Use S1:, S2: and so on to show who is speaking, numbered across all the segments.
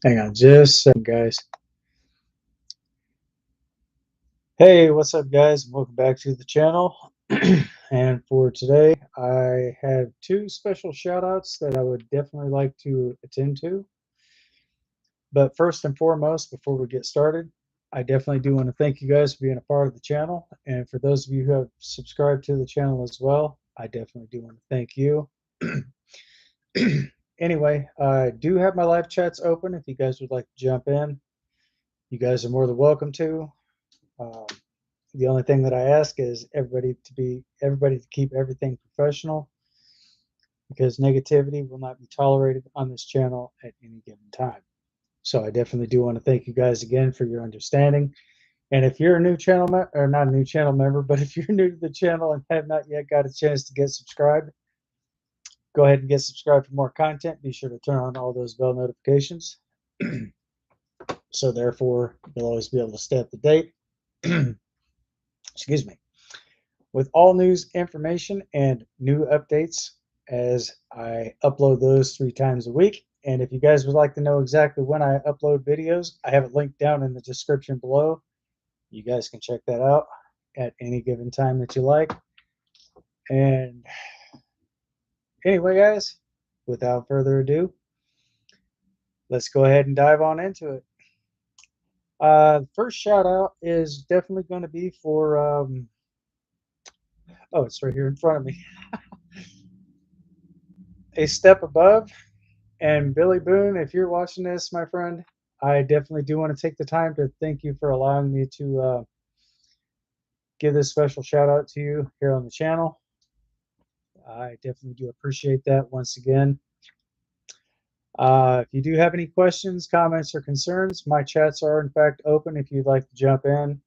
S1: Hang on just a second, guys. Hey, what's up, guys? Welcome back to the channel. And for today, I have two special shout outs that I would definitely like to attend to. But first and foremost, before we get started, I definitely do want to thank you guys for being a part of the channel. And for those of you who have subscribed to the channel as well, I definitely do want to thank you. Anyway, I do have my live chats open if you guys would like to jump in. You guys are more than welcome to. Um, the only thing that I ask is everybody to keep everything professional, because negativity will not be tolerated on this channel at any given time. So I definitely do want to thank you guys again for your understanding. And if you're a new channel or not a new channel member, but if you're new to the channel and have not yet got a chance to get subscribed, go ahead and get subscribed for more content. Be sure to turn on all those bell notifications. So therefore, you'll always be able to stay up to date. Excuse me. With all news, information, and new updates as I upload those 3 times a week. And if you guys would like to know exactly when I upload videos, I have it linked down in the description below. You guys can check that out at any given time that you like. And anyway, guys, without further ado, let's go ahead and dive on into it. First shout out is definitely going to be for, oh, it's right here in front of me. A Step Above. And Billy Boone, if you're watching this, my friend, I definitely do want to take the time to thank you for allowing me to give this special shout out to you here on the channel. I definitely do appreciate that once again. If you do have any questions, comments, or concerns, my chats are in fact open if you'd like to jump in.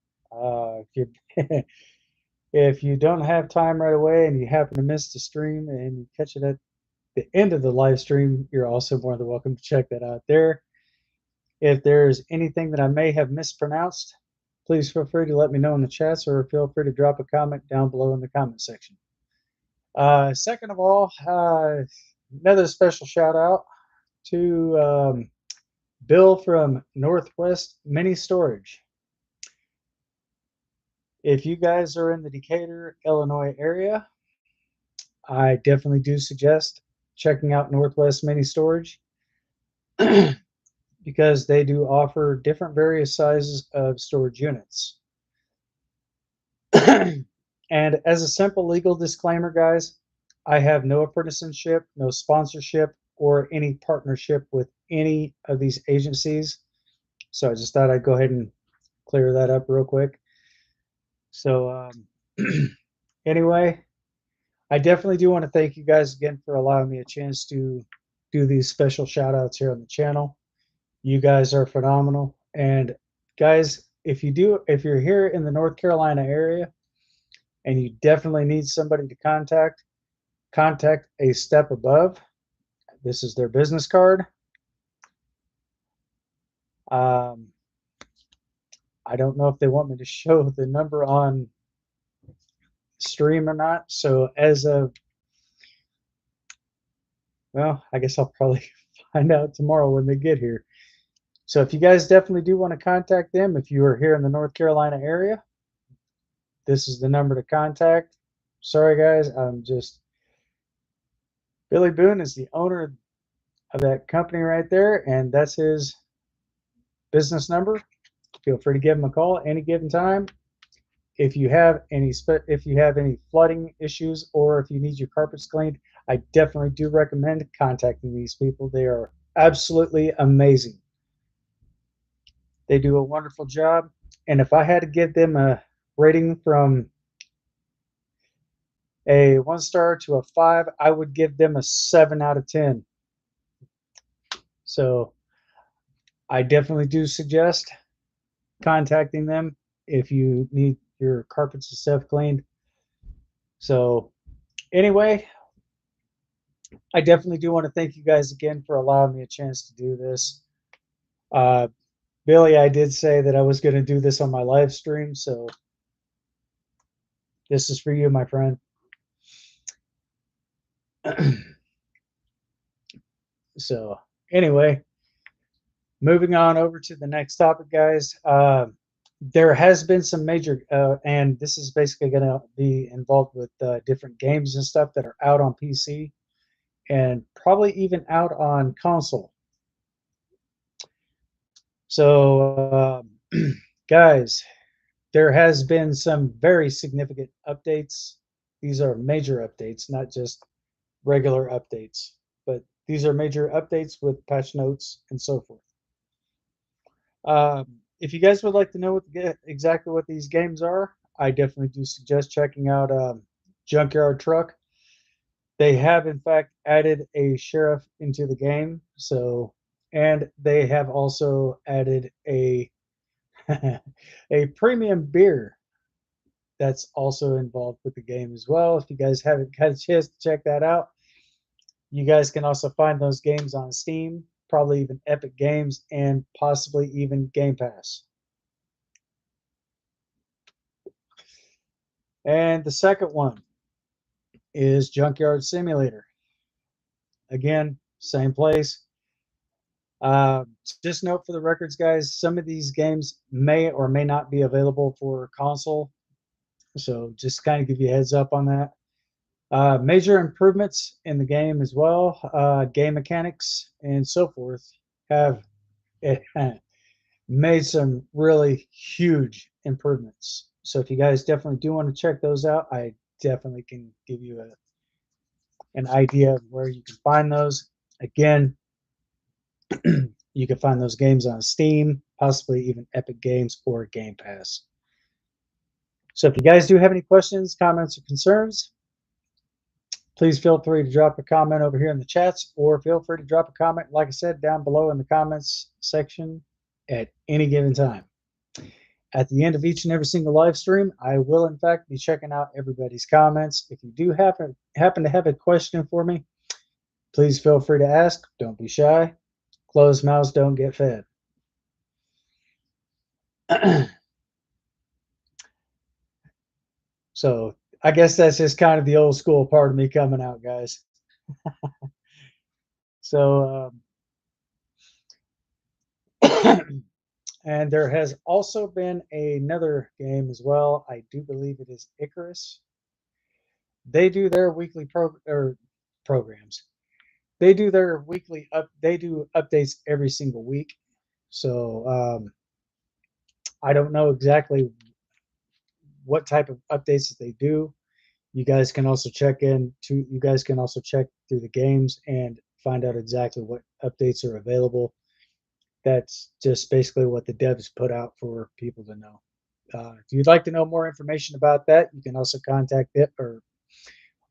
S1: If you don't have time right away and you happen to miss the stream and you catch it at the end of the live stream, you're also more than welcome to check that out there. If there's anything that I may have mispronounced, please feel free to let me know in the chats, or feel free to drop a comment down below in the comment section. Second of all, another special shout out to Bill from Northwest Mini Storage. If you guys are in the Decatur, Illinois area, I definitely do suggest checking out Northwest Mini Storage because they do offer different various sizes of storage units. And as a simple legal disclaimer, guys, I have no apprenticeship, no sponsorship, or any partnership with any of these agencies. So I just thought I'd go ahead and clear that up real quick. So anyway, I definitely do want to thank you guys again for allowing me a chance to do these special shout outs here on the channel. You guys are phenomenal. And guys, if you're here in the North Carolina area and you definitely need somebody to contact A Step Above. This is their business card. I don't know if they want me to show the number on stream or not. So as of, well, I guess I'll probably find out tomorrow when they get here. So if you guys definitely do want to contact them, if you are here in the North Carolina area, this is the number to contact. Sorry, guys, Billy Boone is the owner of that company right there, and that's his business number. Feel free to give him a call at any given time. If you have any flooding issues, or if you need your carpets cleaned, I definitely do recommend contacting these people. They are absolutely amazing. They do a wonderful job. And if I had to give them a rating from a 1-star to a 5, I would give them a 7 out of 10. So I definitely do suggest contacting them if you need your carpets and stuff cleaned. So anyway, I definitely do want to thank you guys again for allowing me a chance to do this. Billy, I did say that I was going to do this on my live stream, so this is for you, my friend. So anyway, Moving on over to the next topic, guys. There has been some major, and this is basically going to be involved with different games and stuff that are out on PC and probably even out on console. So, guys, there has been some very significant updates. These are major updates, not just regular updates, but these are major updates with patch notes and so forth. If you guys would like to know exactly what these games are, I definitely do suggest checking out Junkyard Truck. They have, in fact, added a sheriff into the game. So, and they have also added a a premium beer that's also involved with the game as well. If you guys haven't had a chance to check that out, you guys can also find those games on Steam, probably even Epic Games, and possibly even Game Pass. And the second one is Junkyard Simulator. Again, same place. Uh, just note for the records, guys, some of these games may or may not be available for console. So just kind of give you a heads up on that. Major improvements in the game as well, game mechanics and so forth have made some really huge improvements. So if you guys definitely do want to check those out, I definitely can give you an idea of where you can find those. Again, you can find those games on Steam, possibly even Epic Games or Game Pass. So if you guys do have any questions, comments, or concerns, please feel free to drop a comment over here in the chats, or feel free to drop a comment, like I said, down below in the comments section at any given time. At the end of each and every single live stream, I will, in fact, be checking out everybody's comments. If you do happen to have a question for me, please feel free to ask. Don't be shy. Closed mouths don't get fed. So I guess that's just kind of the old school part of me coming out, guys. So, and there has also been another game as well. I do believe it is Icarus. They do their weekly programs. They do their weekly They do updates every single week. So I don't know exactly what type of updates that they do. You guys can also check through the games and find out exactly what updates are available. That's just basically what the devs put out for people to know. If you'd like to know more information about that, you can also contact it, or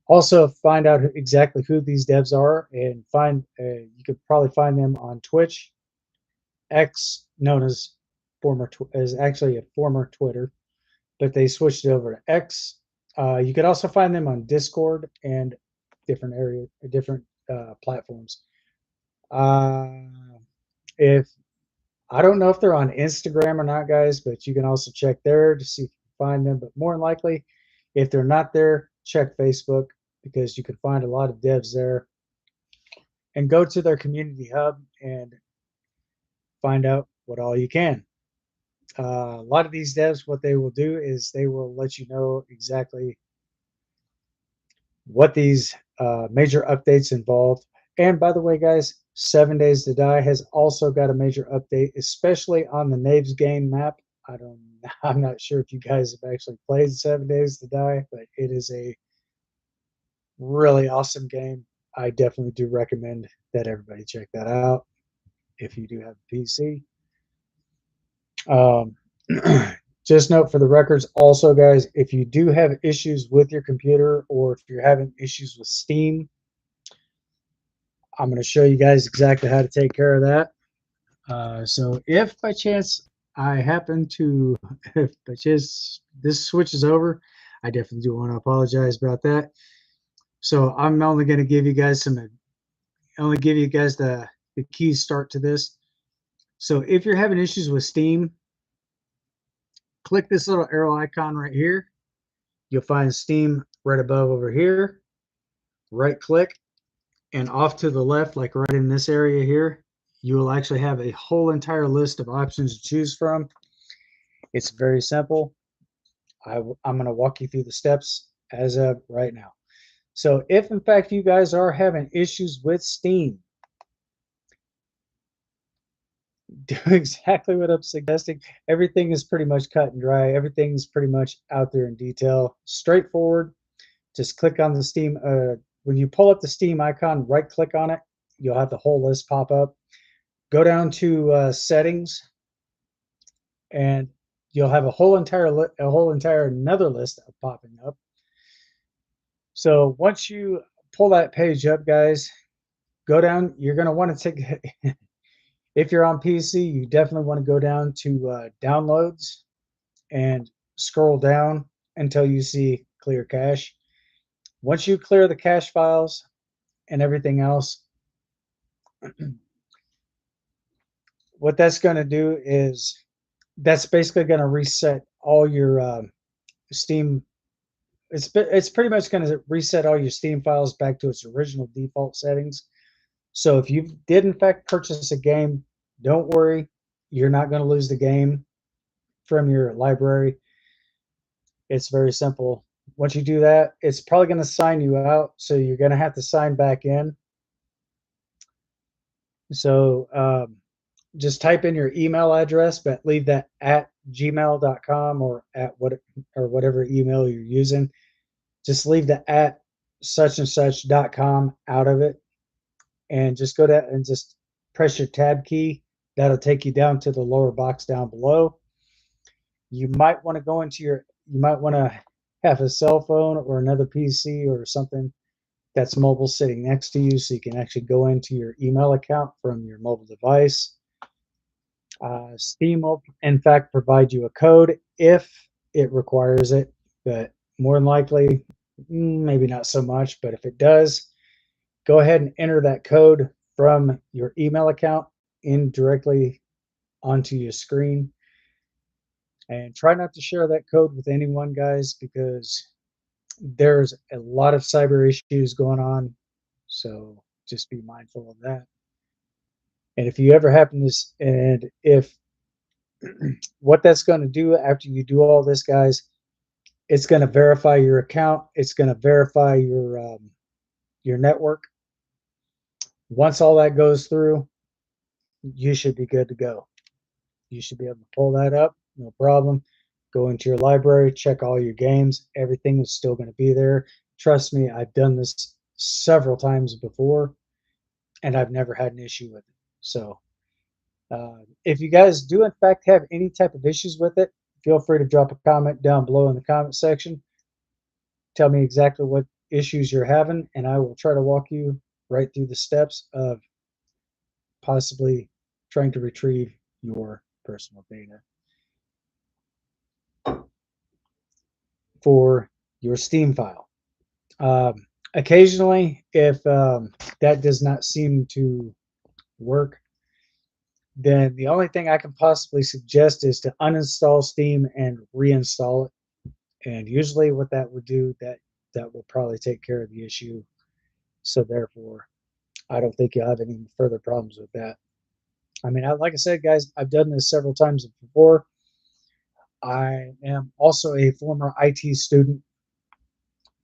S1: also find out exactly who these devs are, and you could probably find them on Twitch, X, known as actually a former Twitter, but they switched it over to X. You could also find them on Discord and different platforms. If I don't know if they're on Instagram or not, guys, but you can also check there to see if you can find them. But more than likely, if they're not there, check Facebook, because you can find a lot of devs there. And go to their community hub and find out what all you can. A lot of these devs, what they will do is they will let you know exactly what these major updates involve. And by the way, guys, 7 Days to Die has also got a major update, especially on the Knaves game map. I'm not sure if you guys have actually played 7 Days to Die, but it is a really awesome game. I definitely do recommend that everybody check that out if you do have a PC. Just note for the records also, guys, if you do have issues with your computer, or if you're having issues with Steam, I'm going to show you guys exactly how to take care of that. So if by chance if by chance this switches over, I definitely do want to apologize about that. So I'm only going to give you guys the key start to this. So if you're having issues with Steam, click this little arrow icon right here. You'll find Steam right above over here. Right click, and off to the left, like right in this area here, you will actually have a whole entire list of options to choose from. It's very simple. I'm going to walk you through the steps as of right now. So if in fact you guys are having issues with Steam, do exactly what I'm suggesting. Everything is pretty much cut and dry. Everything's pretty much out there in detail, straightforward. Just click on the Steam. When you pull up the Steam icon, right click on it. You'll have the whole list pop up. Go down to settings, and you'll have a whole entire another list popping up. So once you pull that page up, guys, go down. You're going to want to take, if you're on PC, you definitely want to go down to downloads and scroll down until you see clear cache. Once you clear the cache files and everything else, what that's going to do is that's basically going to reset all your Steam. It's pretty much going to reset all your Steam files back to its original default settings. So if you did in fact purchase a game, don't worry, you're not going to lose the game from your library. It's very simple. Once you do that, it's probably going to sign you out, so you're going to have to sign back in. So just type in your email address, but leave that at gmail.com or at whatever email you're using. Just leave the at such and such.com out of it, and just go down and just press your tab key. That'll take you down to the lower box down below. You might want to have a cell phone or another PC or something that's mobile sitting next to you, so you can actually go into your email account from your mobile device. Steam will, in fact, provide you a code if it requires it, but more than likely, maybe not so much. But if it does, go ahead and enter that code from your email account in directly onto your screen. And try not to share that code with anyone, guys, because there's a lot of cyber issues going on. So just be mindful of that. And if you ever happen to, and if what that's going to do after you do all this, guys, it's going to verify your account. It's going to verify your network. Once all that goes through, you should be good to go. You should be able to pull that up, no problem. Go into your library, check all your games. Everything is still going to be there. Trust me, I've done this several times before, and I've never had an issue with it. So if you guys do in fact have any type of issues with it, feel free to drop a comment down below in the comment section. Tell me exactly what issues you're having, and I will try to walk you right through the steps of possibly trying to retrieve your personal data for your Steam file. Occasionally, if that does not seem to work, then the only thing I can possibly suggest is to uninstall Steam and reinstall it. And usually what that would do, that will probably take care of the issue. So therefore, I don't think you'll have any further problems with that. I mean, like I said, guys, I've done this several times before. I am also a former IT student.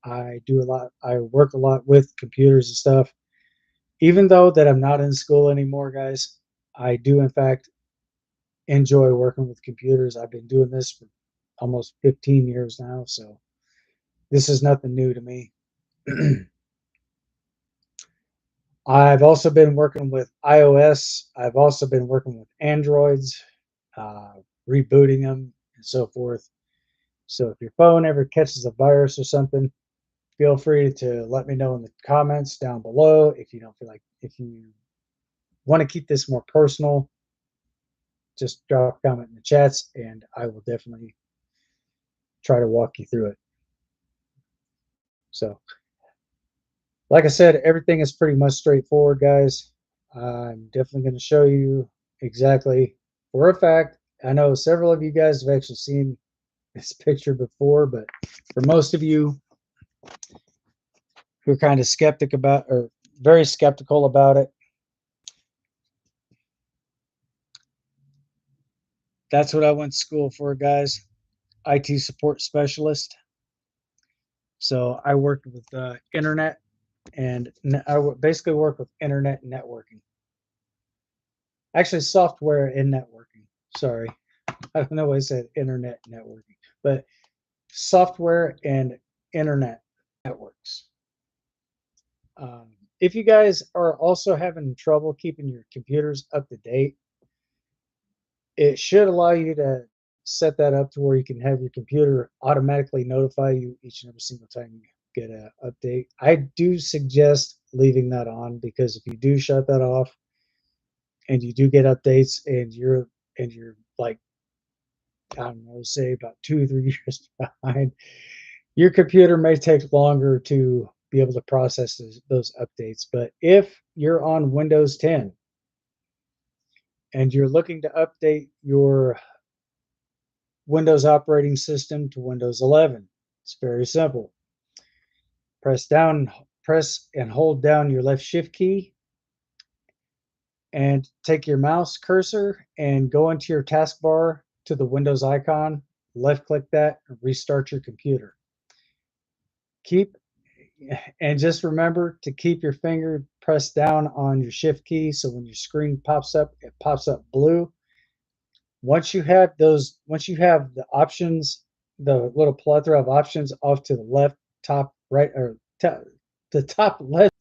S1: I work a lot with computers and stuff. Even though that I'm not in school anymore, guys, I do in fact enjoy working with computers. I've been doing this for almost 15 years now, so this is nothing new to me. I've also been working with iOS. I've also been working with Androids, rebooting them and so forth. So if your phone ever catches a virus or something, feel free to let me know in the comments down below. If you don't feel like, if you want to keep this more personal, just drop a comment in the chats and I will definitely try to walk you through it. So, like I said, everything is pretty much straightforward, guys. I'm definitely going to show you exactly for a fact. I know several of you guys have actually seen this picture before, but for most of you who are kind of skeptic about, or very skeptical about it, That's what I went to school for, guys. IT support specialist. So I worked with internet, and basically work with internet networking. Actually, software and networking. Sorry, I don't know why I said internet networking, but software and internet networks. If you guys are also having trouble keeping your computers up to date, it should allow you to set that up to where you can have your computer automatically notify you each and every single time you get an update. I do suggest leaving that on, because if you do shut that off and you do get updates and you're like, I don't know, say about 2 or 3 years behind, your computer may take longer to be able to process those updates. But if you're on Windows 10 and you're looking to update your Windows operating system to Windows 11, it's very simple. Press and hold down your left shift key and take your mouse cursor and go into your taskbar to the Windows icon, left click that, and restart your computer. And just remember to keep your finger pressed down on your shift key, so when your screen pops up, it pops up blue. Once you have the options, the little plethora of options off to the left, top right, or the top left,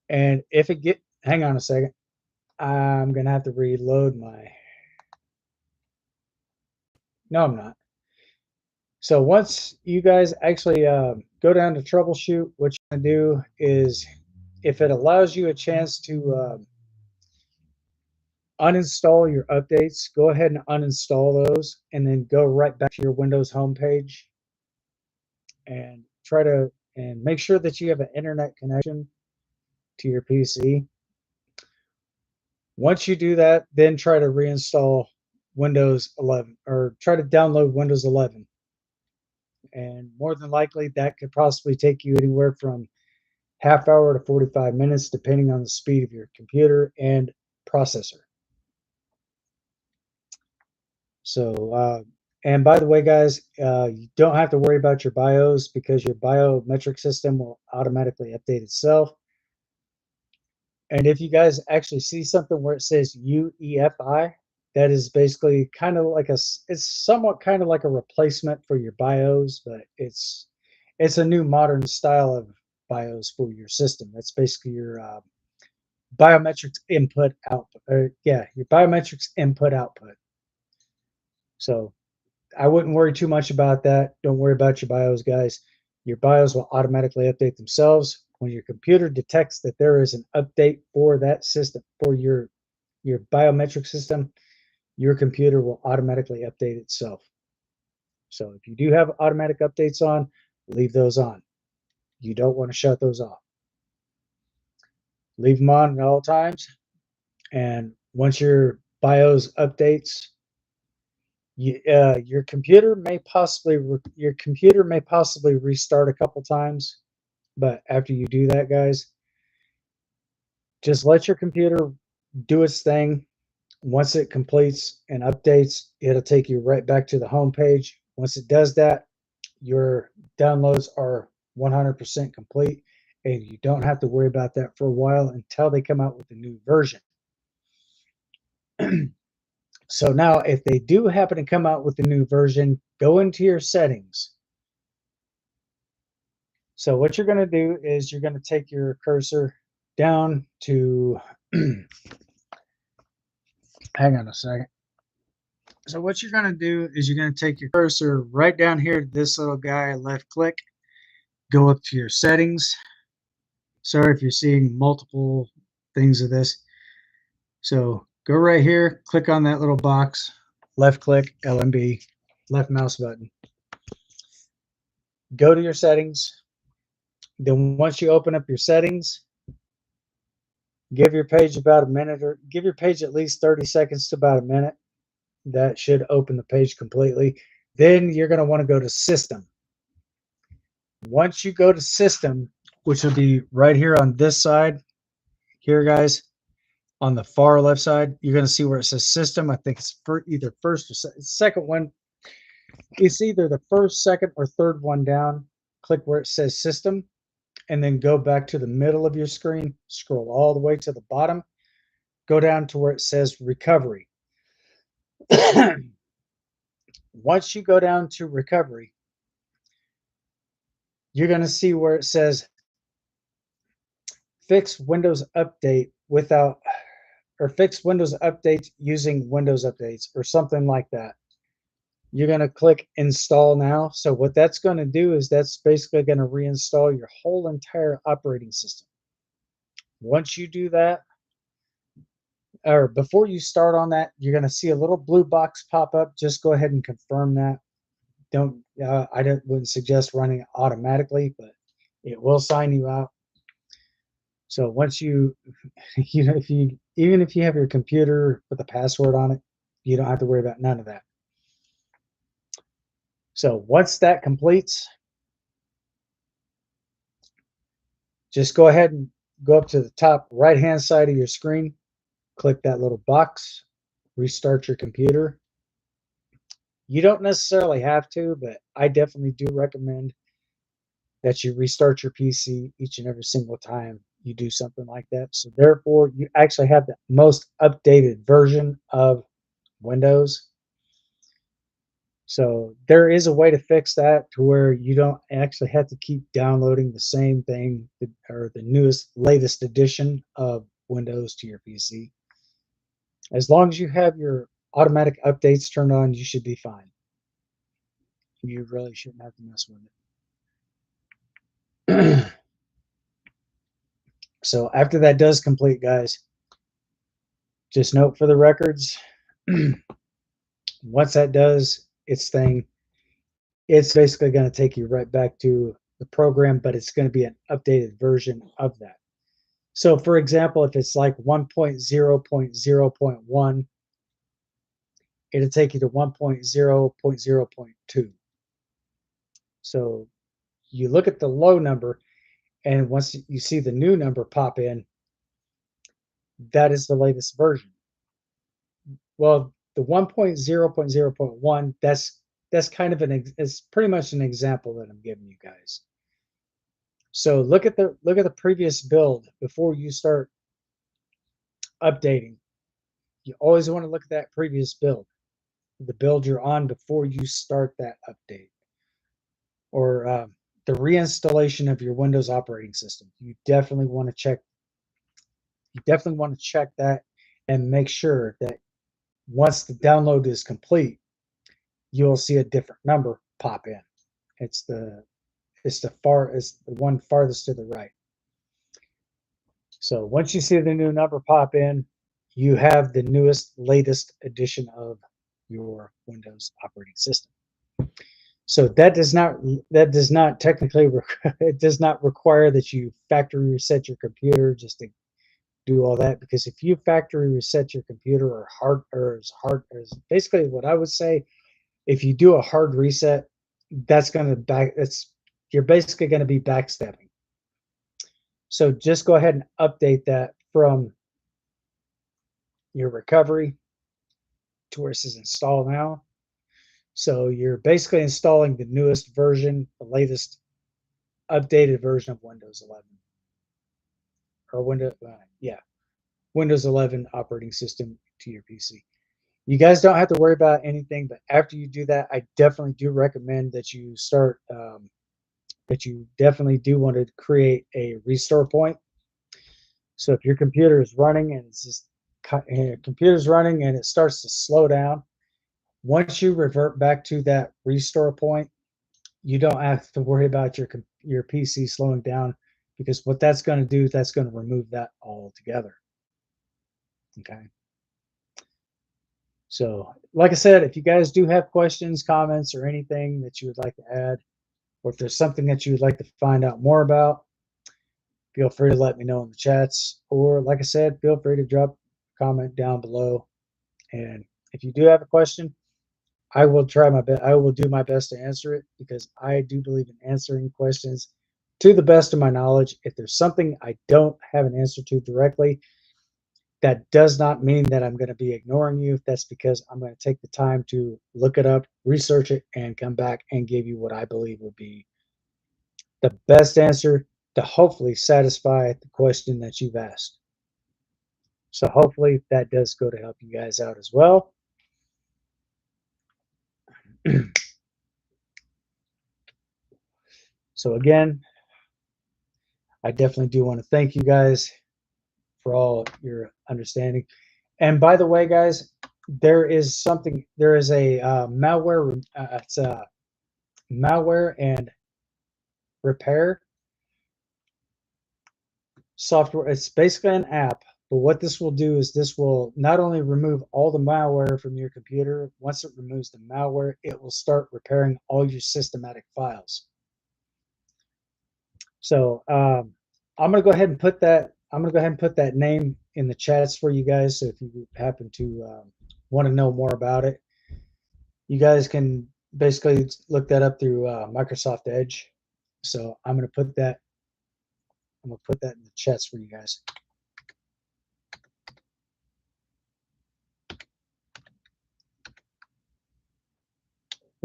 S1: and if it get, hang on a second, I'm gonna have to reload my. No, I'm not. So once you guys actually go down to troubleshoot, what you're gonna do is, if it allows you a chance to uninstall your updates, go ahead and uninstall those, and then go right back to your Windows homepage and make sure that you have an internet connection to your PC. Once you do that, then try to reinstall Windows 11, or try to download Windows 11. And more than likely, that could possibly take you anywhere from half hour to 45 minutes, depending on the speed of your computer and processor. So, and by the way, guys, you don't have to worry about your BIOS, because your biometric system will automatically update itself. And if you guys actually see something where it says UEFI, that is basically kind of like it's somewhat kind of like a replacement for your BIOS, but it's a new modern style of BIOS for your system. That's basically your biometrics input output. Your biometrics input output. So I wouldn't worry too much about that. Don't worry about your BIOS, guys. Your BIOS will automatically update themselves. When your computer detects that there is an update for that system, for your biometric system, your computer will automatically update itself. So if you do have automatic updates on, leave those on. You don't want to shut those off. Leave them on at all times. And once your BIOS updates, your computer may possibly restart a couple times. But after you do that, guys, just let your computer do its thing. Once it completes and updates, it'll take you right back to the home page. Once it does that, your downloads are 100% complete, and you don't have to worry about that for a while until they come out with a new version. So now, if they do happen to come out with a new version, go into your settings. So what you're going to do is you're going to take your cursor down to hang on a second. So what you're going to do is you're going to take your cursor right down here to this little guy, left click, go up to your settings. Sorry if you're seeing multiple things of this. So go right here, click on that little box, left click, LMB, left mouse button. Go to your settings. Then once you open up your settings, give your page about a minute, or give your page at least 30 seconds to about a minute. That should open the page completely. Then you're going to want to go to System. Once you go to System, which will be right here on this side here, guys, on the far left side, you're going to see where it says system. I think it's for either first or second one. It's either the first, second, or third one down. Click where it says system, and then go back to the middle of your screen. Scroll all the way to the bottom. Go down to where it says recovery. Once you go down to recovery, you're going to see where it says fix Windows Update without, or fix Windows Updates using Windows Updates, or something like that. You're going to click install now. So what that's going to do is that's basically going to reinstall your whole entire operating system. Once you do that, or before you start on that, you're going to see a little blue box pop up. Just go ahead and confirm that. Wouldn't suggest running it automatically, but it will sign you out. So once you, even if you have your computer with a password on it, you don't have to worry about none of that. So once that completes, just go ahead and go up to the top right-hand side of your screen, click that little box, restart your computer. You don't necessarily have to, but I definitely do recommend that you restart your PC each and every single time you do something like that. So therefore, you actually have the most updated version of Windows. So there is a way to fix that to where you don't actually have to keep downloading the same thing or the latest edition of Windows to your PC. As long as you have your automatic updates turned on, you should be fine. You really shouldn't have to mess with it. So after that does complete, guys, just note for the records, once that does its thing, it's basically going to take you right back to the program, but it's going to be an updated version of that. So for example, if it's like 1.0.0.1, it'll take you to 1.0.0.2. So you look at the low number, and once you see the new number pop in, that is the latest version. Well, the 1.0.0.1, that's kind of it's pretty much an example that I'm giving you guys. So look at the previous build before you start updating. You always want to look at that previous build, the build you're on before you start that update, or the reinstallation of your Windows operating system. You definitely want to check. You definitely want to check that and make sure that once the download is complete, you'll see a different number pop in. It's the one farthest to the right. So once you see the new number pop in, you have the latest edition of your Windows operating system. So that does not technically it does not require that you factory reset your computer just to do all that, because if you factory reset your computer or as basically what I would say, if you do a hard reset, you're basically going to be backstepping. So just go ahead and update that from your recovery to where it says install now. So you're basically installing the newest version, the latest updated version of Windows 11, or Windows 11 operating system to your PC. You guys don't have to worry about anything, but after you do that, I definitely do recommend that you start, that you definitely do want to create a restore point. So if your computer is running and it starts to slow down, once you revert back to that restore point, you don't have to worry about your PC slowing down, because what that's going to do, that's going to remove that altogether. Okay. So, like I said, if you guys do have questions, comments, or anything that you would like to add, or if there's something that you would like to find out more about, feel free to let me know in the chats. Or, like I said, feel free to drop a comment down below. And if you do have a question, I will try my best. I will do my best to answer it, because I do believe in answering questions to the best of my knowledge. If there's something I don't have an answer to directly, That does not mean that I'm going to be ignoring you. That's because I'm going to take the time to look it up, research it, and come back and give you what I believe will be the best answer to hopefully satisfy the question that you've asked. So hopefully that does go to help you guys out as well. So again, I definitely do want to thank you guys for all your understanding. And by the way, guys, there is a malware, it's a malware and repair software. It's basically an app, but what this will do is this will not only remove all the malware from your computer, once it removes the malware, it will start repairing all your systematic files. So I'm gonna go ahead and put that. I'm gonna go ahead and put that name in the chats for you guys. So if you happen to want to know more about it, you guys can basically look that up through Microsoft Edge. So I'm gonna put that. I'm gonna put that in the chats for you guys.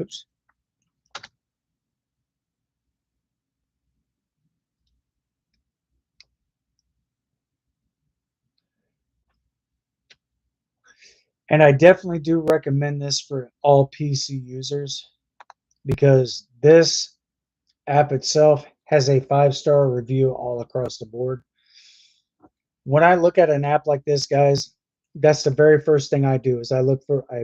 S1: Oops. And I definitely do recommend this for all PC users because this app itself has a 5-star review all across the board. When I look at an app like this, guys, that's the very first thing I do is I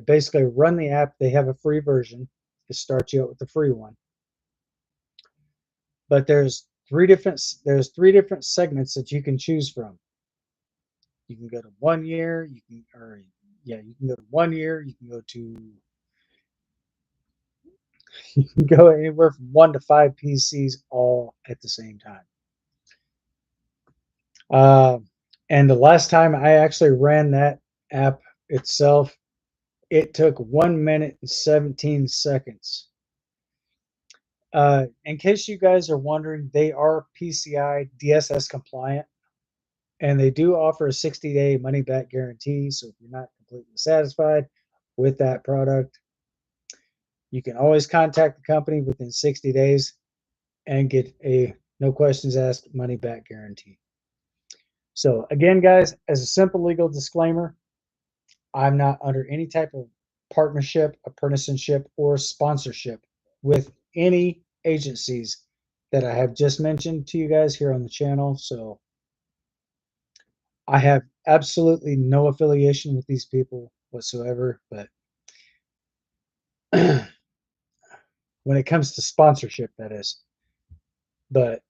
S1: basically run the app. They have a free version to start you out with the free one. But there's three different segments that you can choose from. You can go to 1 year, you can go to 1 year, you can go to you can go anywhere from 1 to 5 PCs all at the same time. And the last time I actually ran that app itself, it took 1 minute and 17 seconds. In case you guys are wondering, they are PCI DSS compliant, and they do offer a 60-day money-back guarantee. So if you're not completely satisfied with that product, you can always contact the company within 60 days and get a no questions asked money-back guarantee. So again, guys, as a simple legal disclaimer, I'm not under any type of partnership, apprenticeship, or sponsorship with any agencies that I have just mentioned to you guys here on the channel. So I have absolutely no affiliation with these people whatsoever. But when it comes to sponsorship, that is. But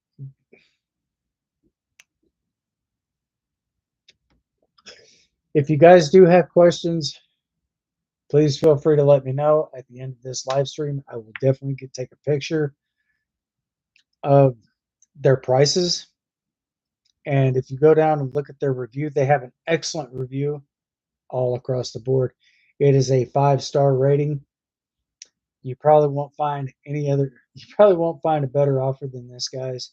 S1: if you guys do have questions, please feel free to let me know at the end of this live stream. I will definitely take a picture of their prices. And if you go down and look at their review, they have an excellent review all across the board. It is a 5-star rating. You probably won't find a better offer than this, guys.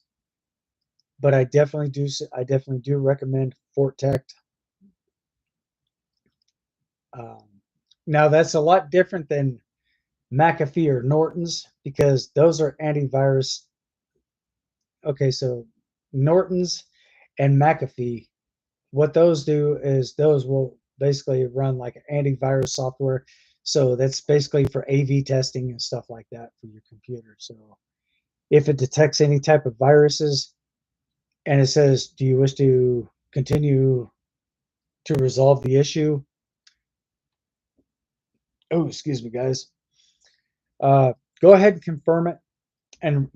S1: But I definitely do recommend Fortec. Now that's a lot different than McAfee or Norton's because those are antivirus. Okay, so Norton's and McAfee, what those do is those will basically run like antivirus software. So that's basically for AV testing and stuff like that for your computer. So if it detects any type of viruses and it says, do you wish to continue to resolve the issue? Oh, excuse me, guys. Go ahead and confirm it and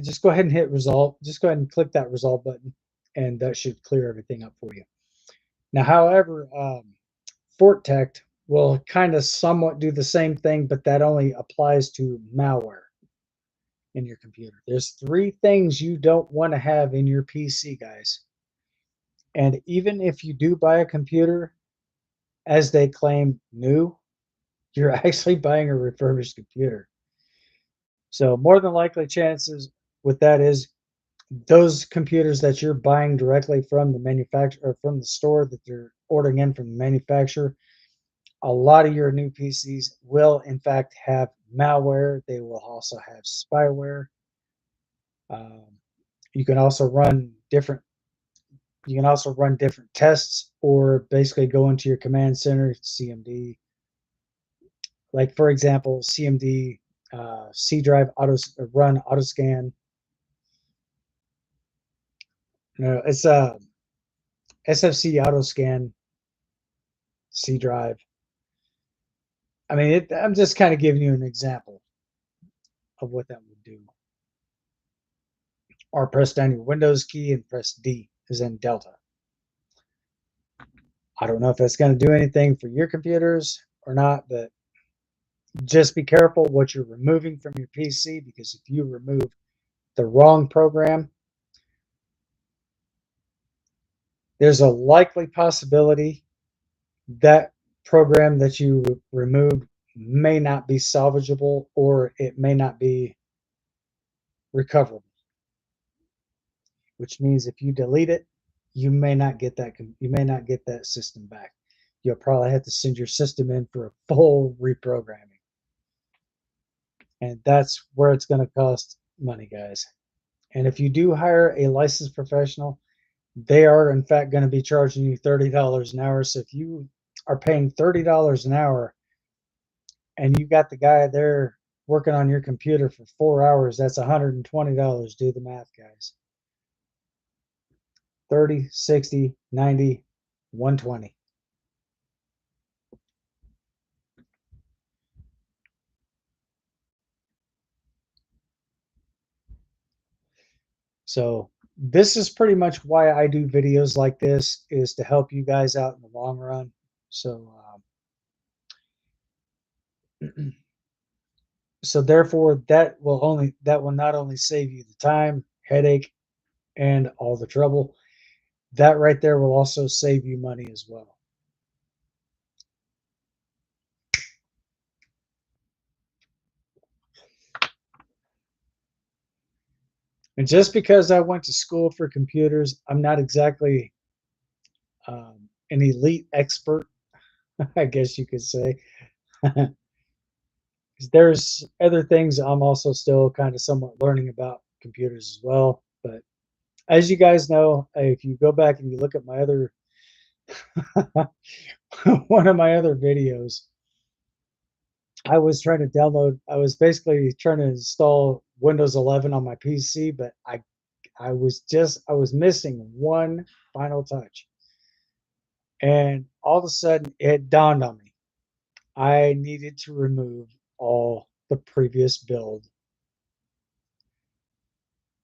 S1: just go ahead and hit resolve. Just go ahead and click that resolve button and that should clear everything up for you. Now, however, Fortec will kind of somewhat do the same thing, but that only applies to malware in your computer. There's 3 things you don't want to have in your PC, guys. And even if you do buy a computer, as they claim new, you're actually buying a refurbished computer. So more than likely chances with that is those computers that you're buying directly from the manufacturer or from the store that they're ordering in from the manufacturer, a lot of your new PCs will in fact have malware. They will also have spyware. Um, you can also run different tests, or basically go into your command center, CMD, like for example, CMD, C drive run auto scan. No, it's a SFC auto scan C drive. I mean, I'm just kind of giving you an example of what that would do. Or press down your Windows key and press D, as in Delta. I don't know if that's going to do anything for your computers or not, but just be careful what you're removing from your PC, because if you remove the wrong program, there's a likely possibility that program that you removed may not be salvageable, or it may not be recoverable, which means if you delete it, you may not get that system back. You'll probably have to send your system in for a full reprogramming. And that's where it's going to cost money, guys. And if you do hire a licensed professional, they are in fact going to be charging you $30 an hour. So if you are paying $30 an hour and you got the guy there working on your computer for 4 hours, that's $120. Do the math, guys. 30, 60, 90, 120. So this is pretty much why I do videos like this, is to help you guys out in the long run. So so therefore that will not only save you the time, headache, and all the trouble, that right there will also save you money as well. And just because I went to school for computers, I'm not exactly an elite expert, I guess you could say. There's other things I'm also still kind of somewhat learning about computers as well. But as you guys know, if you go back and you look at my other one of my other videos, I was basically trying to install Windows 11 on my PC, but I was missing one final touch. And all of a sudden it dawned on me. I needed to remove all the previous build,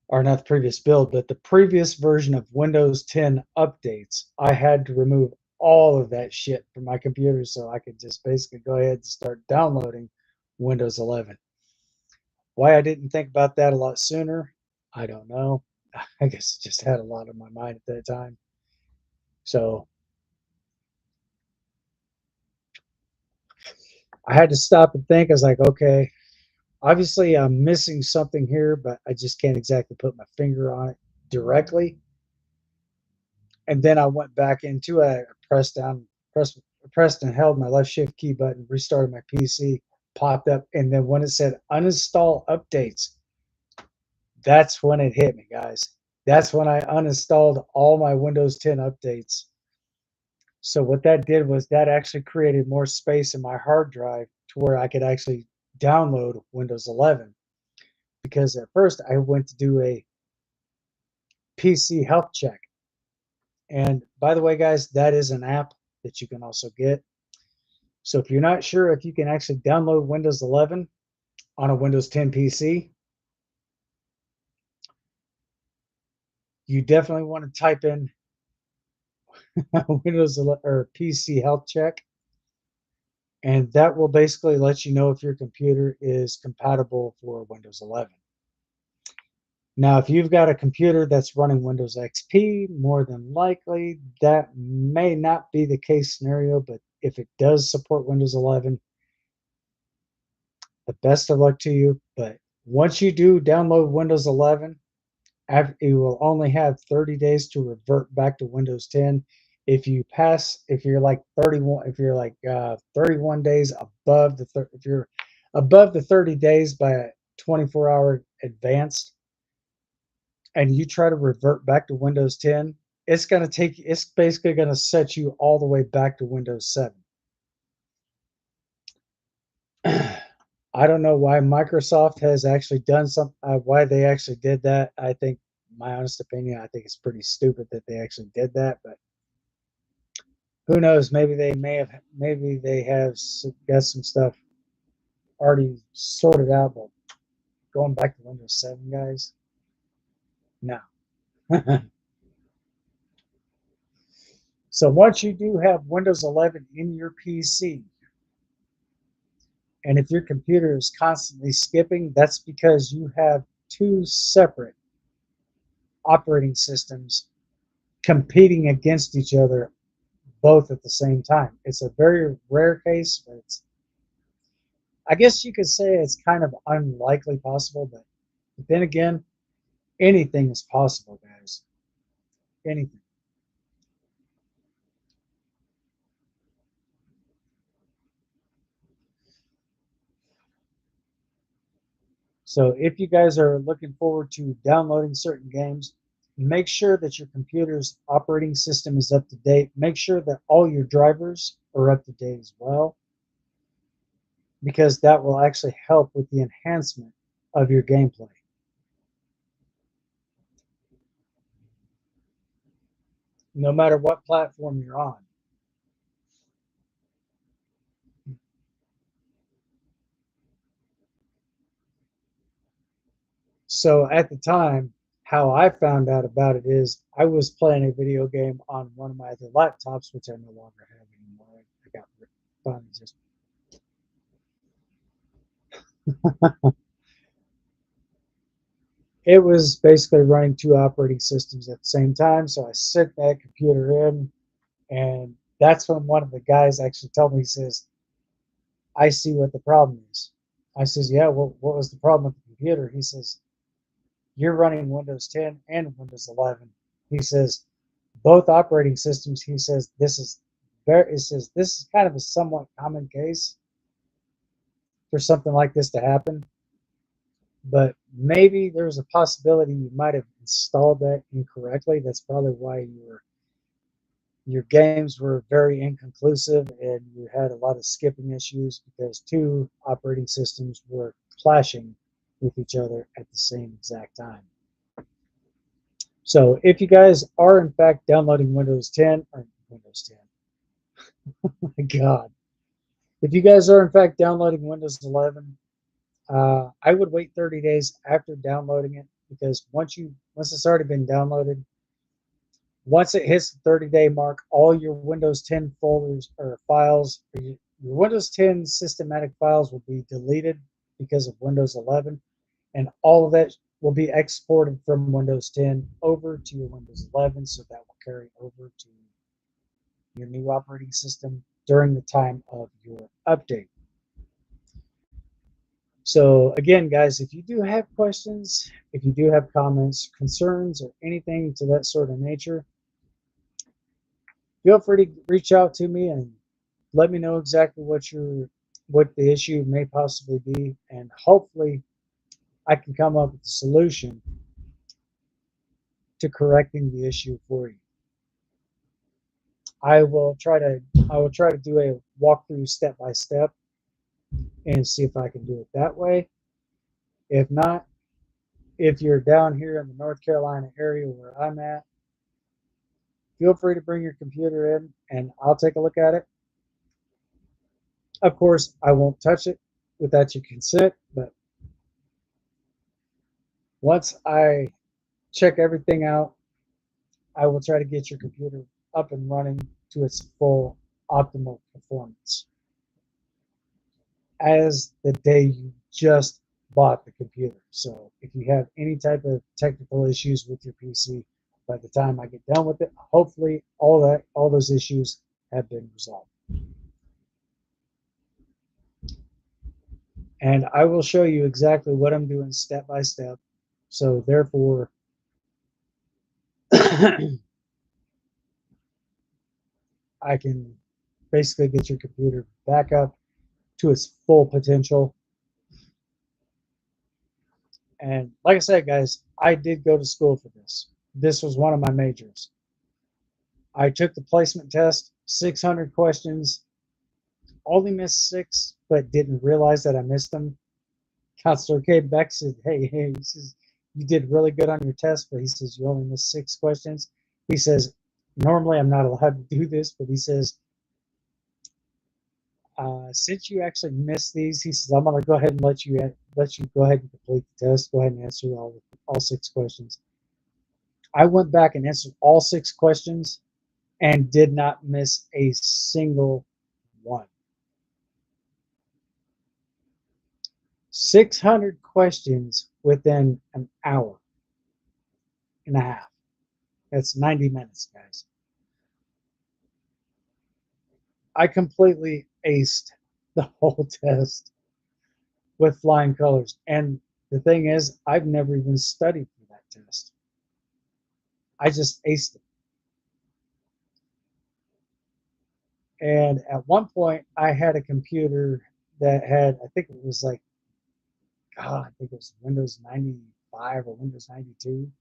S1: or not the previous build, but the previous version of Windows 10 updates. I had to remove all of that shit from my computer so I could just basically go ahead and start downloading Windows 11. Why I didn't think about that a lot sooner, I don't know. I guess just had a lot on my mind at that time. So I had to stop and think. I was like, okay, obviously I'm missing something here, but I just can't exactly put my finger on it directly. And then I went back into it. I pressed and held my left shift key button, restarted my PC, popped up, and then when it said uninstall updates, that's when it hit me, guys. That's when I uninstalled all my Windows 10 updates. So what that did was that actually created more space in my hard drive to where I could actually download Windows 11. Because at first I went to do a PC health check. And by the way, guys, that is an app that you can also get. So if you're not sure if you can actually download Windows 11 on a Windows 10 PC, you definitely want to type in Windows or PC health check, and that will basically let you know if your computer is compatible for Windows 11. Now, if you've got a computer that's running Windows XP, more than likely that may not be the case scenario, but if it does support Windows 11, the best of luck to you. But once you do download Windows 11, it will only have 30 days to revert back to Windows 10. If you're like 31, if you're like 31 days above if you're above the 30 days by a 24-hour advanced, and you try to revert back to Windows 10, it's basically going to set you all the way back to Windows 7. I don't know why Microsoft has actually done why they actually did that. I think, my honest opinion, I think it's pretty stupid that they actually did that, but who knows? Maybe they have got some stuff already sorted out, but going back to Windows 7, guys, no. So once you do have Windows 11 in your PC, and if your computer is constantly skipping, that's because you have two separate operating systems competing against each other both at the same time. It's a very rare case, but I guess you could say it's kind of unlikely possible, but then again, anything is possible, guys. Anything. So if you guys are looking forward to downloading certain games, make sure that your computer's operating system is up to date. Make sure that all your drivers are up to date as well, because that will actually help with the enhancement of your gameplay. No matter what platform you're on. So at the time, how I found out about it is I was playing a video game on one of my other laptops, which I no longer have anymore. I got finally just. It was basically running two operating systems at the same time. So I set that computer in, and that's when one of the guys actually told me, he says, "I see what the problem is." I says, "Yeah, well, what was the problem with the computer?" He says, "You're running Windows 10 and Windows 11." He says, "Both operating systems." He says, It says this is kind of a somewhat common case for something like this to happen, but maybe there's a possibility you might have installed that incorrectly. That's probably why your games were very inconclusive and you had a lot of skipping issues, because two operating systems were clashing with each other at the same exact time. So if you guys are in fact downloading Windows 10 or Windows 10, oh my God, if you guys are in fact downloading Windows 11, I would wait 30 days after downloading it, because once it's already been downloaded, once it hits the 30-day mark, all your Windows 10 folders or files, your Windows 10 systematic files will be deleted because of Windows 11, and all of that will be exported from Windows 10 over to your Windows 11, so that will carry over to your new operating system during the time of your update. So again, guys, if you do have questions, if you do have comments, concerns, or anything to that sort of nature, feel free to reach out to me and let me know exactly what the issue may possibly be, and hopefully I can come up with a solution to correcting the issue for you. I will try to do a walkthrough step by step and see if I can do it that way. If not, if you're down here in the North Carolina area where I'm at, feel free to bring your computer in and I'll take a look at it. Of course, I won't touch it without your consent, but once I check everything out, I will try to get your computer up and running to its full optimal performance as the day you just bought the computer. So if you have any type of technical issues with your PC, by the time I get done with it, hopefully all those issues have been resolved. And I will show you exactly what I'm doing step by step. So therefore, I can basically get your computer back up to its full potential. And like I said, guys, I did go to school for this. This was one of my majors. I took the placement test, 600 questions, only missed 6, but didn't realize that I missed them. Counselor came back and said, hey, he says, you did really good on your test, but he says, you only missed 6 questions. He says, normally I'm not allowed to do this, but he says, since you actually missed these, he says, I'm going to go ahead and let you go ahead and complete the test. Go ahead and answer all 6 questions. I went back and answered all 6 questions and did not miss a single one. 600 questions within an hour and a half. That's 90 minutes, guys. I completely aced the whole test with flying colors. And the thing is, I've never even studied for that test. I just aced it. And at one point, I had a computer that had, I think it was like, God, I think it was Windows 95 or Windows 92.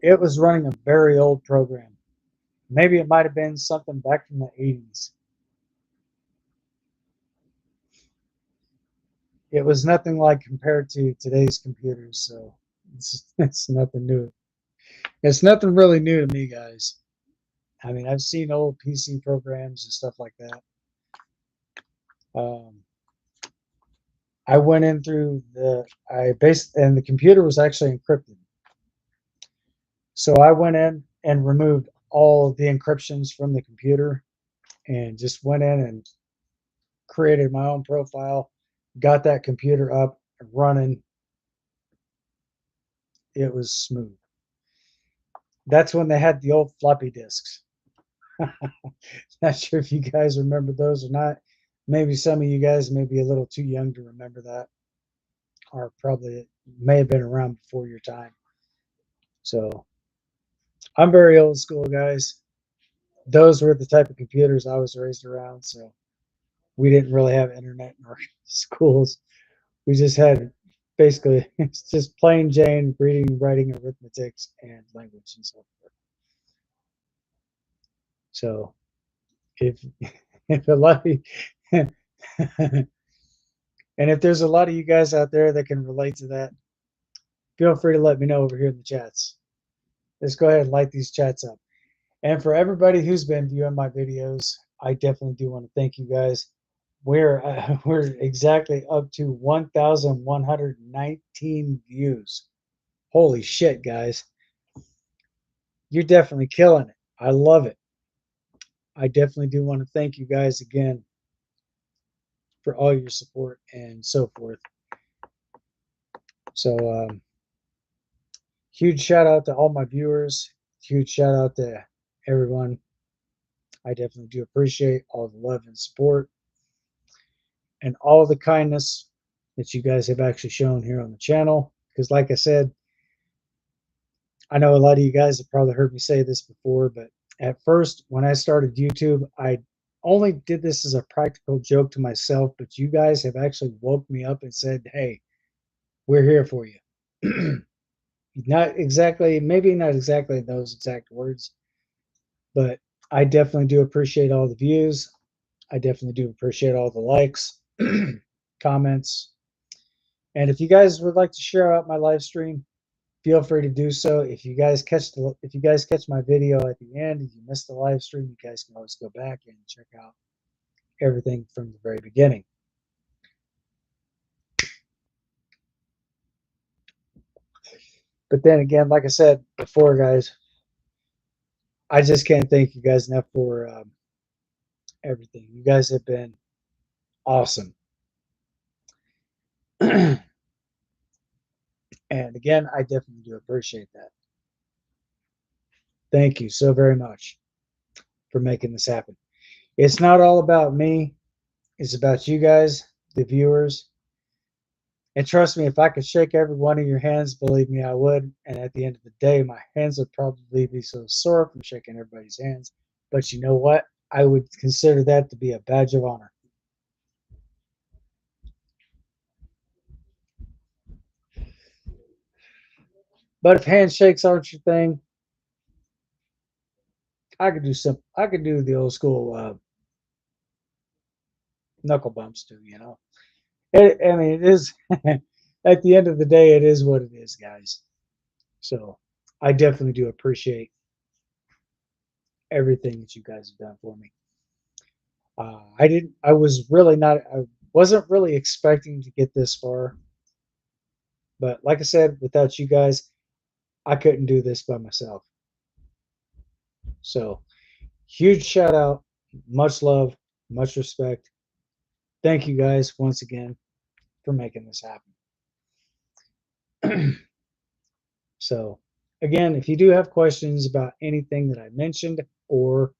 S1: It was running a very old program. Maybe it might have been something back from the 80s. It was nothing like compared to today's computers, so it's nothing new. It's nothing really new to me, guys. I mean, I've seen old PC programs and stuff like that. Um, I went in through and the computer was actually encrypted. So I went in and removed all the encryptions from the computer and just went in and created my own profile, got that computer up and running. It was smooth. That's when they had the old floppy disks. Not sure if you guys remember those or not. Maybe some of you guys may be a little too young to remember that, or probably may have been around before your time. So I'm very old school, guys. Those were the type of computers I was raised around. So we didn't really have internet in our schools. We just had basically it's just plain Jane reading, writing, arithmetics, and language and so forth. So if if a lot of and if there's a lot of you guys out there that can relate to that, feel free to let me know over here in the chats. Let's go ahead and light these chats up. And for everybody who's been viewing my videos, I definitely do want to thank you guys. We're exactly up to 1,119 views. Holy shit, guys. You're definitely killing it. I love it. I definitely do want to thank you guys again for all your support and so forth. So, huge shout out to all my viewers. Huge shout out to everyone. I definitely do appreciate all the love and support and all the kindness that you guys have actually shown here on the channel. Because, like I said, I know a lot of you guys have probably heard me say this before, but at first, when I started YouTube, I only did this as a practical joke to myself, but you guys have actually woke me up and said, hey, we're here for you. Not exactly, maybe not exactly those exact words, but I definitely do appreciate all the views. I definitely do appreciate all the likes, comments. And if you guys would like to share out my live stream, feel free to do so. If you guys catch my video at the end and you missed the live stream, you guys can always go back and check out everything from the very beginning. But then again, like I said before, guys, I just can't thank you guys enough for everything. You guys have been awesome. And again, I definitely do appreciate that. Thank you so very much for making this happen. It's not all about me. It's about you guys, the viewers. And trust me, if I could shake every one of your hands, believe me, I would. And at the end of the day, my hands would probably be so sore from shaking everybody's hands. But you know what? I would consider that to be a badge of honor. But if handshakes aren't your thing, I could do some. I could do the old school knuckle bumps too. You know, I mean, it is. At the end of the day, it is what it is, guys. So I definitely do appreciate everything that you guys have done for me. I didn't. I was really not. I wasn't really expecting to get this far, but like I said, without you guys, I couldn't do this by myself. So huge shout out, much love, much respect. Thank you guys once again for making this happen. So again, if you do have questions about anything that I mentioned, or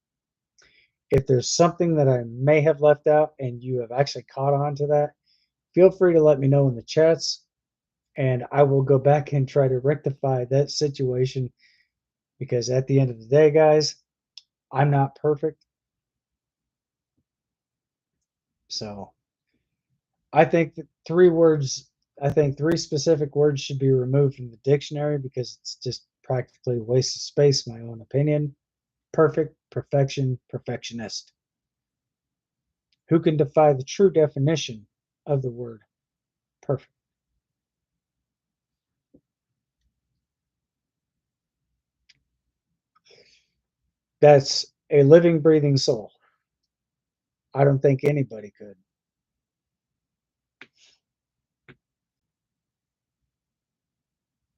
S1: if there's something that I may have left out and you have actually caught on to that, feel free to let me know in the chats, and I will go back and try to rectify that situation, because at the end of the day, guys, I'm not perfect. So I think that I think three specific words should be removed from the dictionary, because it's just practically a waste of space, my own opinion. Perfect, perfection, perfectionist. Who can defy the true definition of the word perfect? That's a living, breathing soul. I don't think anybody could.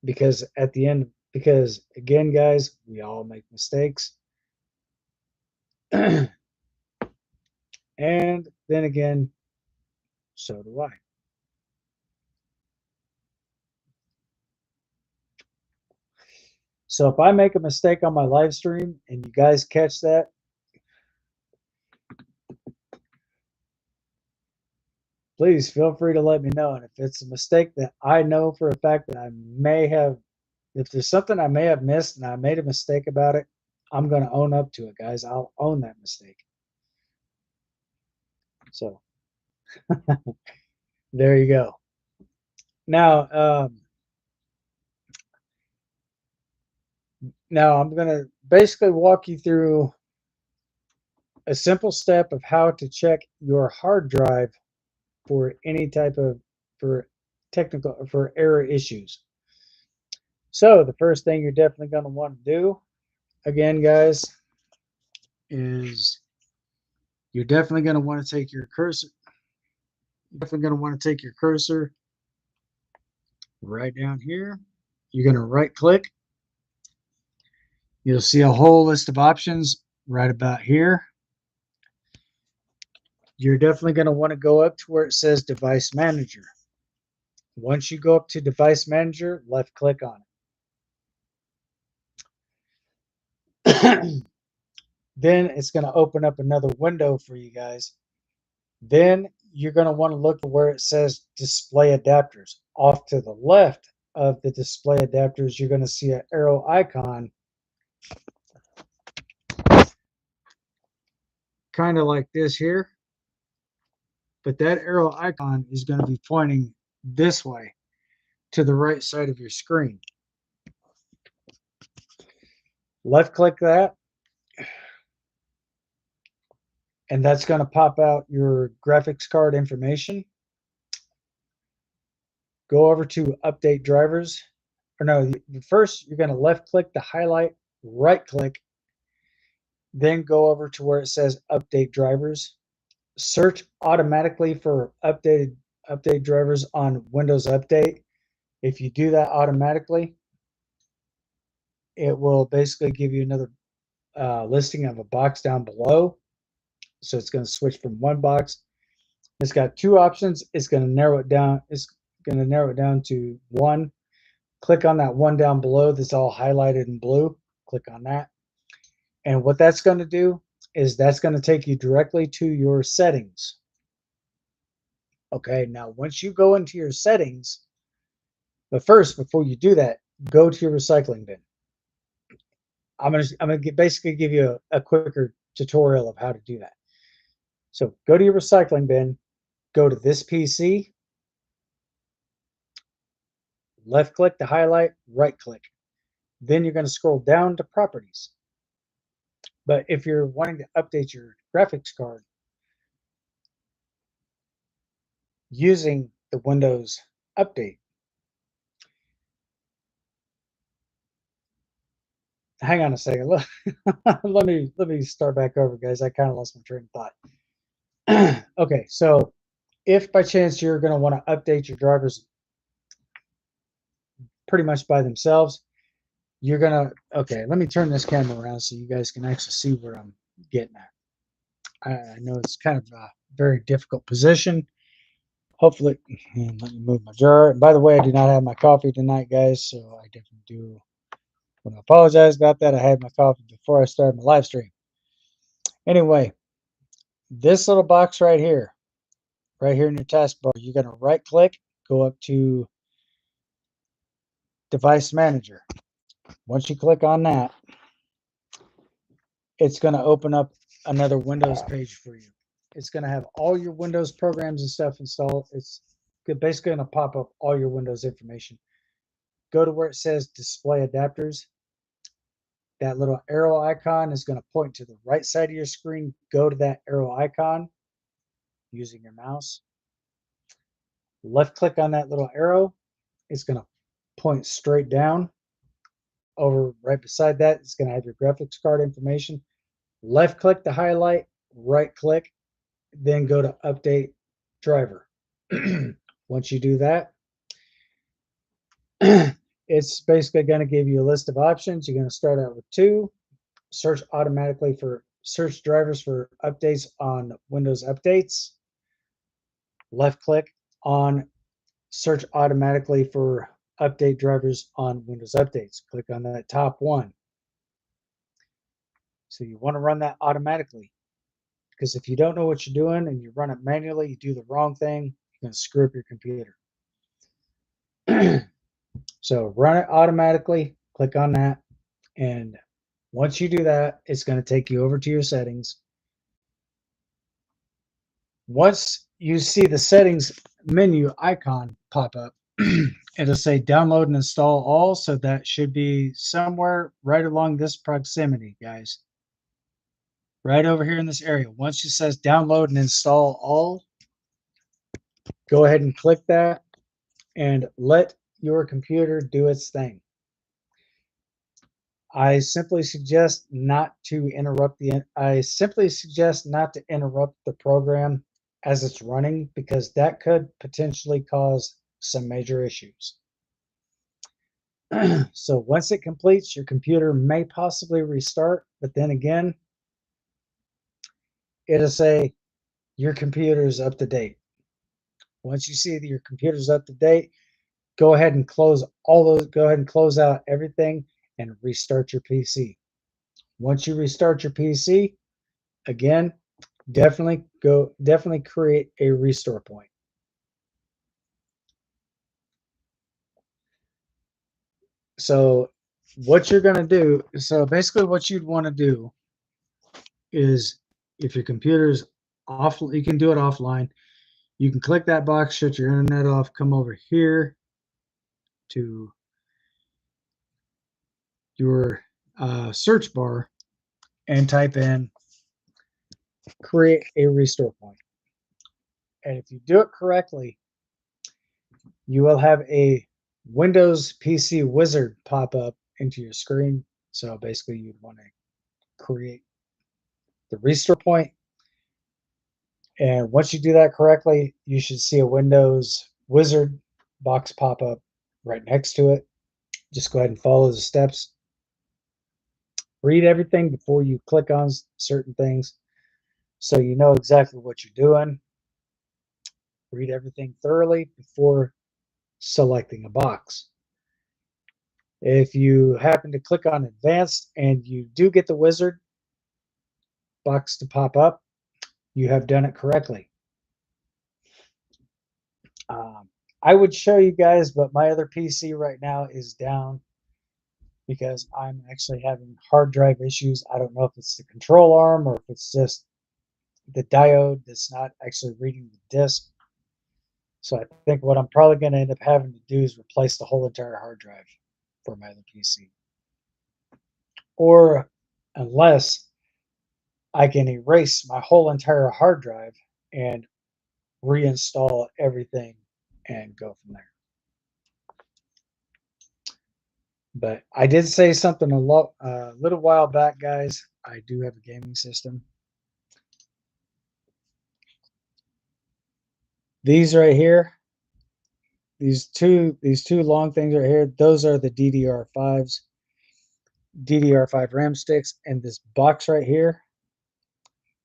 S1: Because at the end, because again, guys, we all make mistakes. And then again, so do I. So if I make a mistake on my live stream and you guys catch that, please feel free to let me know. And if it's a mistake that I know for a fact that I may have, if there's something I may have missed and I made a mistake about it, I'm going to own up to it, guys. I'll own that mistake. So there you go. Now, now I'm going to basically walk you through a simple step of how to check your hard drive for any type of for for error issues. So the first thing you're definitely going to want to do, again, guys, is you're definitely going to want to take your cursor. Definitely going to want to take your cursor right down here. You're going to right click. You'll see a whole list of options right about here. You're definitely going to want to go up to where it says Device Manager. Once you go up to Device Manager, left click on it. Then it's going to open up another window for you guys. Then you're going to want to look for where it says Display Adapters. Off to the left of the display adapters, you're going to see an arrow icon, kind of like this here. But that arrow icon is going to be pointing this way to the right side of your screen. Left click that, and that's going to pop out your graphics card information. Go over to Update Drivers. Or no, first you're going to left click to highlight, right click, then go over to where it says Update Drivers. Search automatically for update drivers on Windows Update. If you do that automatically, it will basically give you another listing of a box down below. So it's going to switch from one box. It's got two options. It's going to narrow it down. It's going to narrow it down to one. Click on that one down below that's all highlighted in blue. Click on that. And what that's going to do is that's going to take you directly to your settings. Okay, now once you go into your settings, but first, before you do that, go to your recycling bin. I'm gonna basically give you a quicker tutorial of how to do that. So go to your recycling bin, go to this PC, left click to highlight, right click. Then you're going to scroll down to properties. But if you're wanting to update your graphics card using the Windows update, hang on a second. Let me start back over, guys. I kind of lost my train of thought. Okay, so if by chance you're going to want to update your drivers pretty much by themselves, you're going to, okay, let me turn this camera around so you guys can actually see where I'm getting at. I know it's kind of a very difficult position. Hopefully, and let me move my jar. And by the way, I do not have my coffee tonight, guys, so I definitely do want to apologize about that. I had my coffee before I started my live stream. Anyway, this little box right here in your taskbar, you're going to right click, go up to Device Manager. Once you click on that, it's going to open up another Windows page for you. It's going to have all your Windows programs and stuff installed. It's basically going to pop up all your Windows information. Go to where it says Display Adapters. That little arrow icon is going to point to the right side of your screen. Go to that arrow icon using your mouse. Left click on that little arrow. It's going to point straight down. Over right beside that, it's going to have your graphics card information. Left click to highlight, right click, then go to Update Driver. Once you do that, it's basically going to give you a list of options. You're going to start out with 2. Search automatically for search drivers for updates on Windows updates. Left click on search automatically for update drivers on Windows updates. Click on that top one. So you want to run that automatically, because if you don't know what you're doing and you run it manually, you do the wrong thing, you're going to screw up your computer. So run it automatically, click on that, and once you do that, it's going to take you over to your settings. Once you see the settings menu icon pop up, it'll say download and install all. So that should be somewhere right along this proximity, guys. Right over here in this area. Once it says download and install all, go ahead and click that and let your computer do its thing. I simply suggest not to interrupt the program as it's running, because that could potentially cause some major issues. So once it completes, your computer may possibly restart, but then again, it'll say your computer is up to date. Once you see that your computer's up to date, go ahead and close out everything and restart your PC. Once you restart your PC, again, definitely create a restore point. So what you're going to do, so basically what you'd want to do is, if your computer's off, you can do it offline. You can click that box, shut your internet off, come over here to your search bar and type in create a restore point. And if you do it correctly, you will have a Windows PC wizard pop up into your screen. So basically you'd want to create the restore point. And once you do that correctly, you should see a Windows wizard box pop up right next to it. Just go ahead and follow the steps. Read everything before you click on certain things, so you know exactly what you're doing. Read everything thoroughly before selecting a box. If you happen to click on advanced and you do get the wizard box to pop up, you have done it correctly. I would show you guys, but my other PC right now is down because I'm actually having hard drive issues. I don't know if it's the control arm or if it's just the diode that's not actually reading the disk. So I think what I'm probably going to end up having to do is replace the whole entire hard drive for my other PC. Or unless I can erase my whole entire hard drive and reinstall everything and go from there. But I did say something a little while back, guys. I do have a gaming system. These right here, these two long things right here, those are the DDR5s, DDR5 RAM sticks, and this box right here,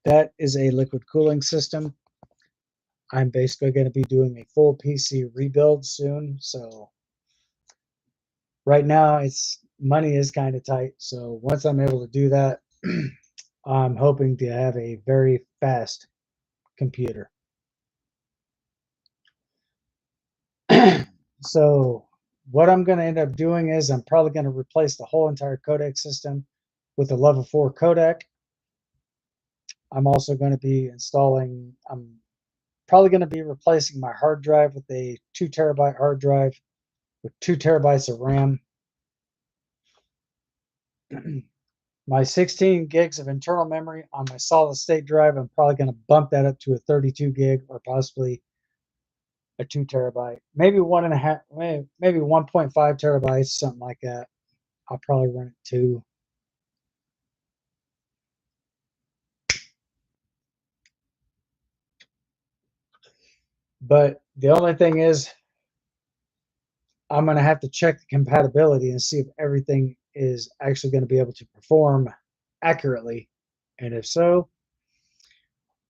S1: that is a liquid cooling system. I'm basically going to be doing a full PC rebuild soon, so right now it's money is kind of tight. So once I'm able to do that, I'm hoping to have a very fast computer. So what I'm going to end up doing is I'm probably going to replace the whole entire codec system with a level 4 codec. I'm also going to be I'm probably going to be replacing my hard drive with a 2 terabyte hard drive with 2 terabytes of RAM. My 16 gigs of internal memory on my solid state drive, I'm probably going to bump that up to a 32 gig or possibly a 2 terabyte, maybe 1.5, maybe 1.5 terabytes, something like that. I'll probably run it 2. But the only thing is, I'm going to have to check the compatibility and see if everything is actually going to be able to perform accurately. And if so,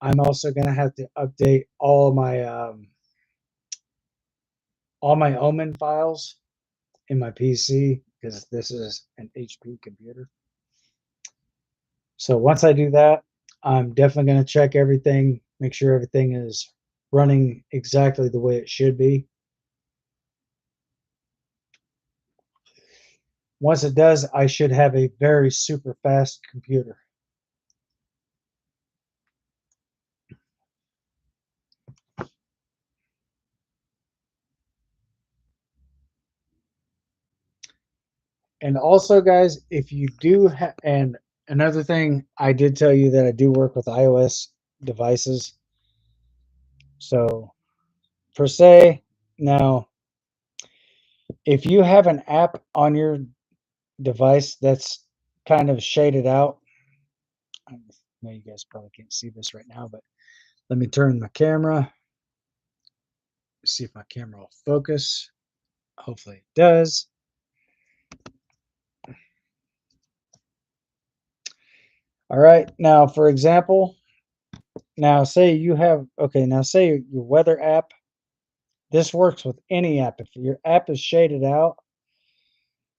S1: I'm also going to have to update all my Omen files in my PC because this is an HP computer. So once I do that, I'm definitely going to check everything, make sure everything is running exactly the way it should be. Once it does, I should have a very super fast computer. And also, guys, if you do and another thing, I did tell you that I do work with iOS devices. So, per se, now, if you have an app on your device that's kind of shaded out, I know you guys probably can't see this right now, but let me turn my camera, see if my camera will focus. Hopefully it does. All right, now for example, now say you have, okay, now say your weather app, this works with any app. If your app is shaded out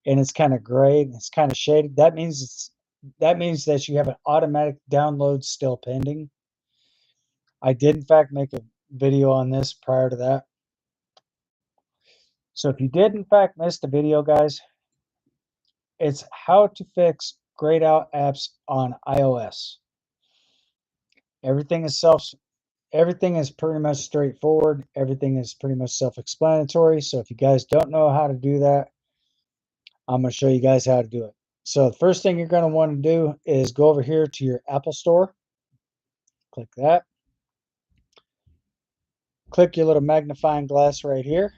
S1: and it's kind of gray and it's kind of shaded, that means that you have an automatic download still pending. I did in fact make a video on this prior to that. So if you did in fact miss the video, guys, it's how to fix grayed out apps on iOS. Everything is pretty much straightforward. Everything is pretty much self-explanatory. So if you guys don't know how to do that, I'm going to show you guys how to do it. So the first thing you're going to want to do is go over here to your Apple Store. Click that. Click your little magnifying glass right here.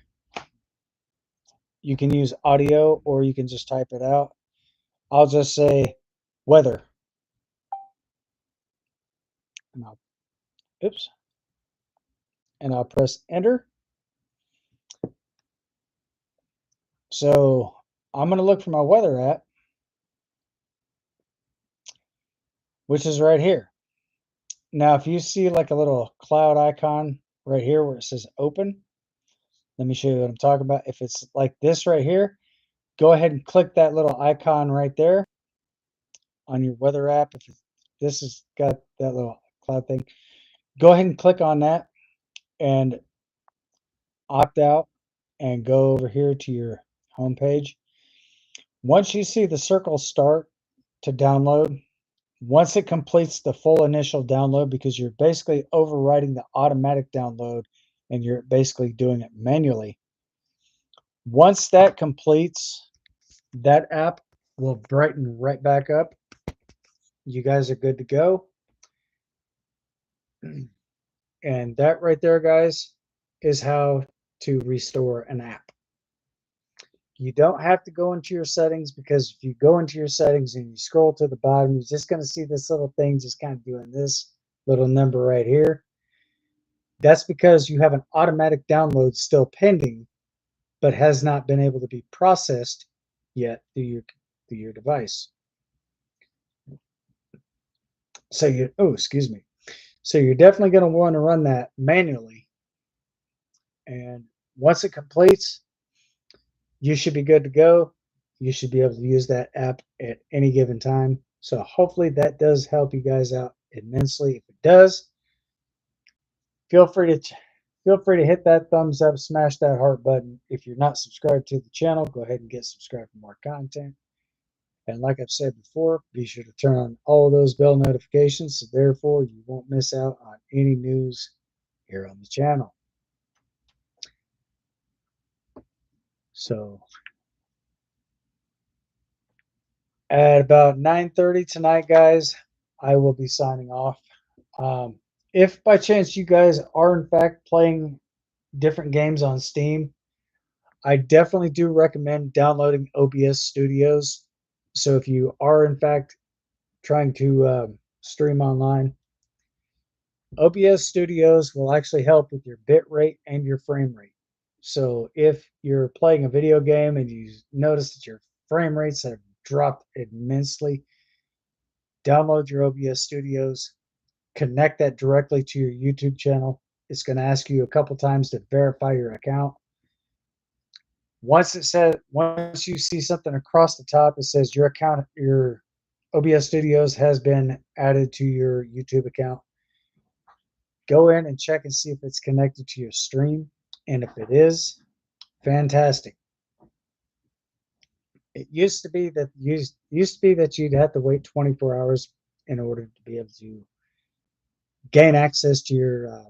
S1: You can use audio or you can just type it out. I'll just say weather. And I'll press enter. So I'm going to look for my weather app, which is right here. Now, if you see like a little cloud icon right here where it says open, let me show you what I'm talking about. If it's like this right here, go ahead and click that little icon right there on your weather app. If this has got that little cloud thing, go ahead and click on that and opt out. and go over here to your home page. Once you see the circle start to download, once it completes the full initial download, because you're basically overriding the automatic download and you're basically doing it manually. Once that completes, that app will brighten right back up. You guys are good to go. And that right there, guys, is how to restore an app. You don't have to go into your settings, because if you go into your settings and you scroll to the bottom, you're just going to see this little thing just kind of doing this little number right here. That's because you have an automatic download still pending, but has not been able to be processed yet through your device. So excuse me. So you're definitely going to want to run that manually. And once it completes, you should be good to go. You should be able to use that app at any given time. So hopefully that does help you guys out immensely. If it does, feel free to hit that thumbs up, smash that heart button. If you're not subscribed to the channel, go ahead and get subscribed for more content. And like I've said before, be sure to turn on all of those bell notifications, so therefore you won't miss out on any news here on the channel. So at about 9:30 tonight, guys, I will be signing off. If by chance you guys are in fact playing different games on Steam, I definitely do recommend downloading OBS Studios. So if you are in fact trying to stream online, OBS Studios will actually help with your bit rate and your frame rate. So if you're playing a video game and you notice that your frame rates have dropped immensely, download your OBS Studios, connect that directly to your YouTube channel. It's going to ask you a couple times to verify your account. Once you see something across the top that says your OBS Studios has been added to your YouTube account, go in and check and see if it's connected to your stream. And if it is, fantastic. It used to be that you'd have to wait 24 hours in order to be able to gain access to your